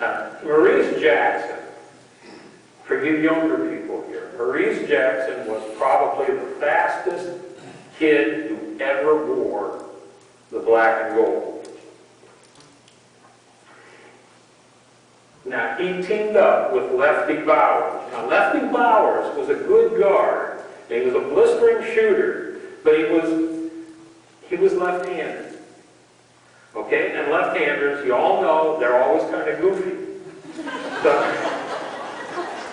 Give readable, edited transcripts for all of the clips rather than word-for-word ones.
Maurice Jackson, for you younger people here, Maurice Jackson was probably the fastest kid who ever wore the black and gold. Now, he teamed up with Lefty Bowers. Now, Lefty Bowers was a good guard. He was a blistering shooter, but he was left-handed. Okay, and left-handers, you all know, they're always kind of goofy. So,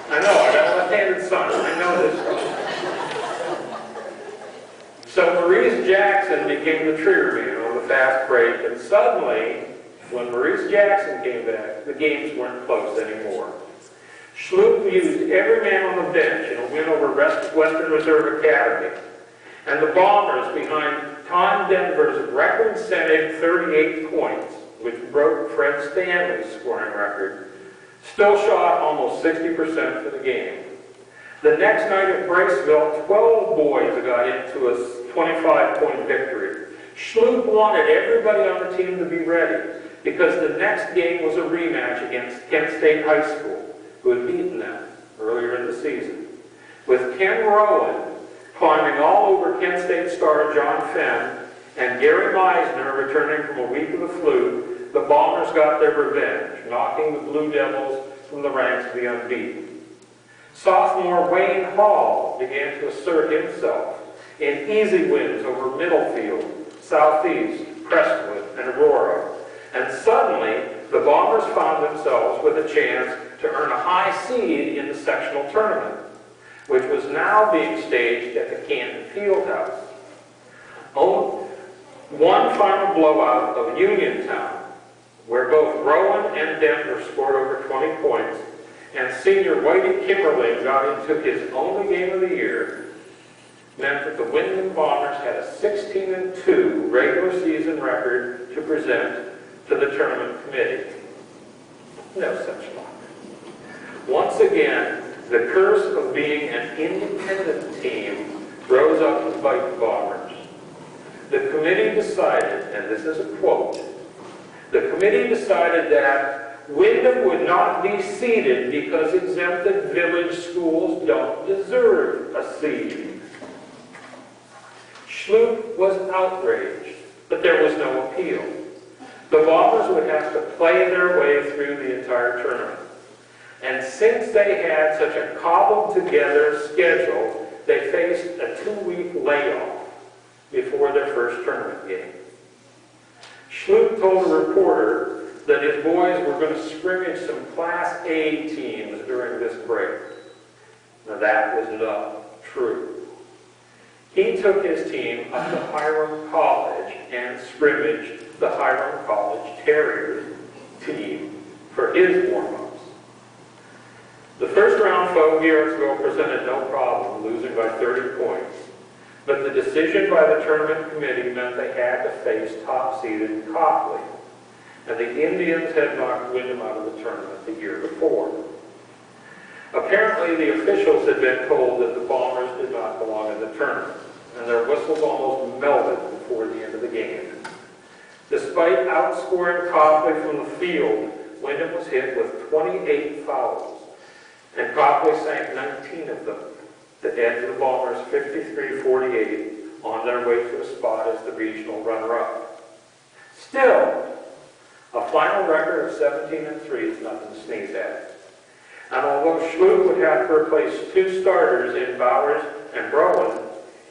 I know, I got a left-handed son, I know this. So Maurice Jackson became the trigger man on the fast break, and suddenly, when Maurice Jackson came back, the games weren't close anymore. Schlup used every man on the bench in a win over Western Reserve Academy, and the Bombers, behind Tom Denver's record-setting 38 points, which broke Fred Stanley's scoring record, still shot almost 60% for the game. The next night at Braceville, 12 boys got into a 25-point victory. Schlup wanted everybody on the team to be ready, because the next game was a rematch against Kent State High School, who had beaten them earlier in the season. With Ken Rowan climbing all over Kent State star John Fenn and Gary Meisner returning from a week of the flu, the Bombers got their revenge, knocking the Blue Devils from the ranks of the unbeaten. Sophomore Wayne Hall began to assert himself in easy wins over Middlefield, Southeast, Crestwood, and Aurora. And suddenly, the Bombers found themselves with a chance to earn a high seed in the sectional tournament, which was now being staged at the Canton Fieldhouse. One final blowout of Uniontown, where both Rowan and Denver scored over 20 points, and senior Whitey Kimmerling got into his only game of the year, meant that the Windham Bombers had a 16-2 regular season record to present to the tournament committee. No such luck. Once again, the curse of being an independent team rose up to bite the Bombers. The committee decided, and this is a quote, the committee decided that Windham would not be seeded because exempted village schools don't deserve a seed. Schlup was outraged, but there was no appeal. The Bombers would have to play their way through the entire tournament. And since they had such a cobbled-together schedule, they faced a 2-week layoff before their first tournament game. Schlup told a reporter that his boys were going to scrimmage some Class A teams during this break. Now that was not true. He took his team up to Hiram College and scrimmaged the Hiram College Terriers team for his warm-ups. The first round foe, Garrettsville, presented no problem, losing by 30 points. But the decision by the tournament committee meant they had to face top-seeded Copley. And the Indians had knocked Windham out of the tournament the year before. Apparently, the officials had been told that the Bombers did not belong in the tournament, and their whistles almost melted before the end of the game. Despite outscoring Copley from the field, Windham was hit with 28 fouls. And Copley sank 19 of them to edge the Bombers 53-48 on their way to a spot as the regional runner-up. Still, a final record of 17-3 is nothing to sneeze at. And although Schlup would have to replace 2 starters in Bowers and Rowan,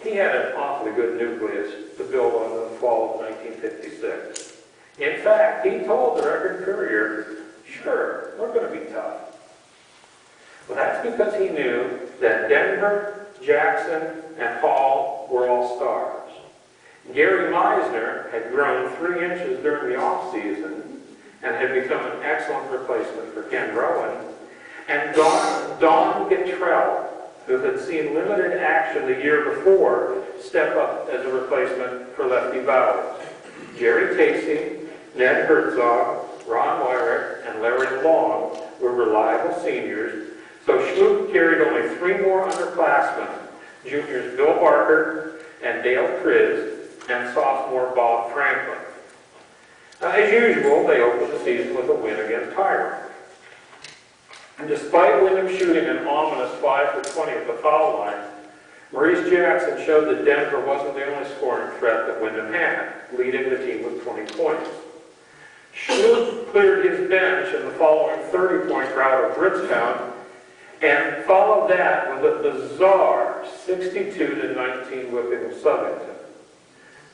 he had an awfully good nucleus to build on the fall of 1956. In fact, he told the Record Courier, "Sure, we're going to be tough." Well, that's because he knew that Denver, Jackson, and Hall were all stars. Gary Meisner had grown 3 inches during the off-season and had become an excellent replacement for Ken Rowan. And Don Gittrell, who had seen limited action the year before, step up as a replacement for Lefty Bowers. Jerry Casey, Ned Herzog, Ron Wyrick, and Larry Long were reliable seniors. So Schlup carried only 3 more underclassmen, juniors Bill Barker and Dale Kriz, and sophomore Bob Franklin. As usual, they opened the season with a win against Hiram. Despite Wyndham shooting an ominous 5 for 20 at the foul line, Maurice Jackson showed that Denver wasn't the only scoring threat that Wyndham had, leading the team with 20 points. Schlup cleared his bench in the following 30-point rout of Britztown and followed that with a bizarre 62-19 whipping of Southington.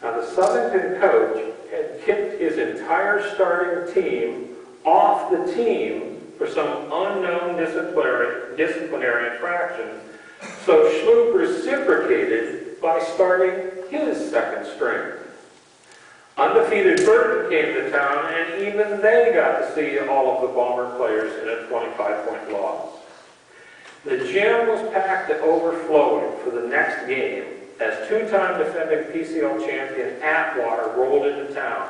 Now, the Southington coach had kicked his entire starting team off the team for some unknown disciplinary infraction, so Schlup reciprocated by starting his second string. Undefeated Burton came to town, and even they got to see all of the Bomber players in a 25-point loss. The gym was packed to overflowing for the next game as two-time defending PCL champion Atwater rolled into town,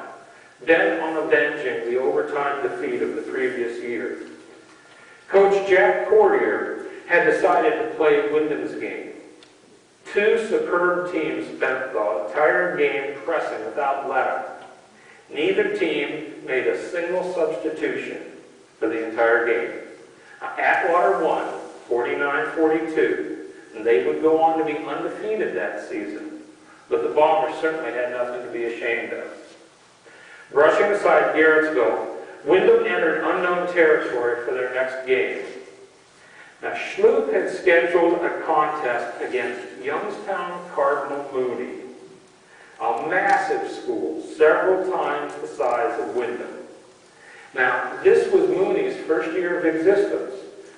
bent on avenging the overtime defeat of the previous year. Coach Jack Cordier had decided to play Wyndham's game. Two superb teams spent the entire game pressing without letting. Neither team made a single substitution for the entire game. Atwater won 49-42, and they would go on to be undefeated that season, but the Bombers certainly had nothing to be ashamed of. Brushing aside Garrettsville, Wyndham entered unknown territory for their next game. Now, Schlup had scheduled a contest against Youngstown Cardinal Mooney, a massive school, several times the size of Wyndham. Now, this was Mooney's first year of existence,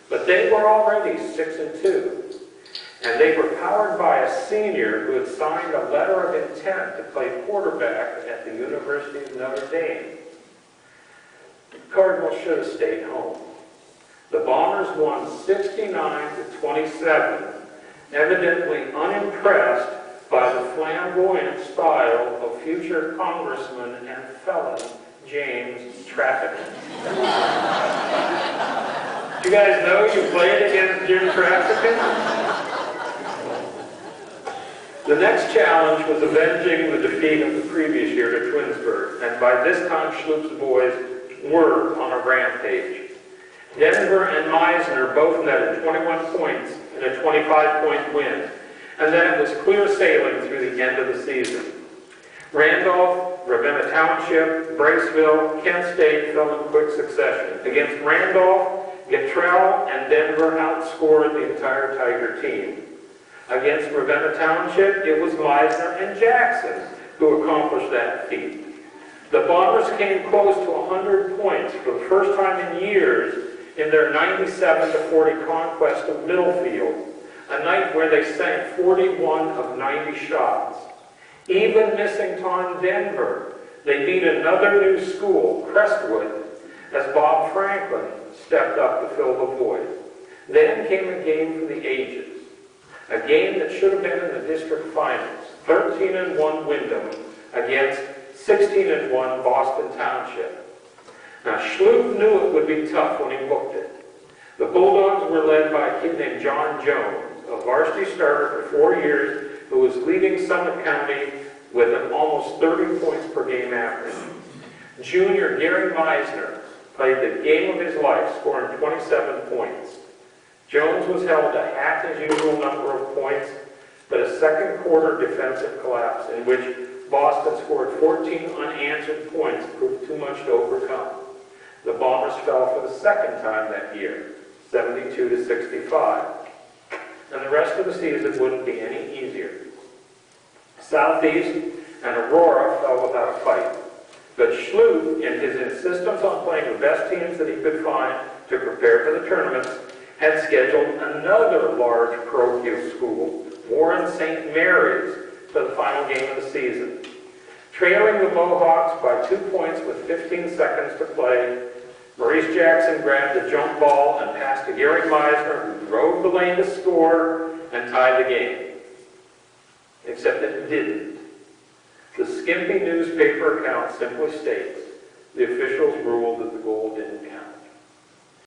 but they were already 6-2, and they were powered by a senior who had signed a letter of intent to play quarterback at the University of Notre Dame. The Cardinals should have stayed home. The Bombers won 69-27, evidently unimpressed by the flamboyant style of future congressman and felon James Traficant. You guys know you played against Jim Traficant? The next challenge was avenging the defeat of the previous year to Twinsburg, and by this time Schlup's boys were on a rampage. Denver and Meisner both netted 21 points in a 25-point win, and then it was clear sailing through the end of the season. Randolph, Ravenna Township, Braceville, Kent State fell in quick succession. Against Randolph, Gatrell and Denver outscored the entire Tiger team. Against Ravenna Township, it was Meisner and Jackson who accomplished that feat. The Bombers came close to 100 points for the first time in years in their 97-40 conquest of Middlefield, a night where they sank 41 of 90 shots. Even missing Taunton Denver, they beat another new school, Crestwood, as Bob Franklin stepped up to fill the void. Then came a game for the ages, a game that should have been in the district finals, 13-1 Wyndham against 16-1 Boston Township. Now, Schlup knew it would be tough when he booked it. The Bulldogs were led by a kid named John Jones, a varsity starter for 4 years who was leading Summit County with an almost 30 points per game average. Junior Gary Meisner played the game of his life, scoring 27 points. Jones was held to half his usual number of points, but a second quarter defensive collapse in which Boston scored 14 unanswered points proved too much to overcome. The Bombers fell for the second time that year, 72-65. And the rest of the season wouldn't be any easier. Southeast and Aurora fell without a fight. But Schlup, in his insistence on playing the best teams that he could find to prepare for the tournaments, had scheduled another large parochial school, Warren St. Mary's, for the final game of the season. Trailing the Mohawks by 2 points with 15 seconds to play, Maurice Jackson grabbed the jump ball and passed to Gary Meisner, who drove the lane to score and tie the game. Except it didn't. The skimpy newspaper account simply states, the officials ruled that the goal didn't count.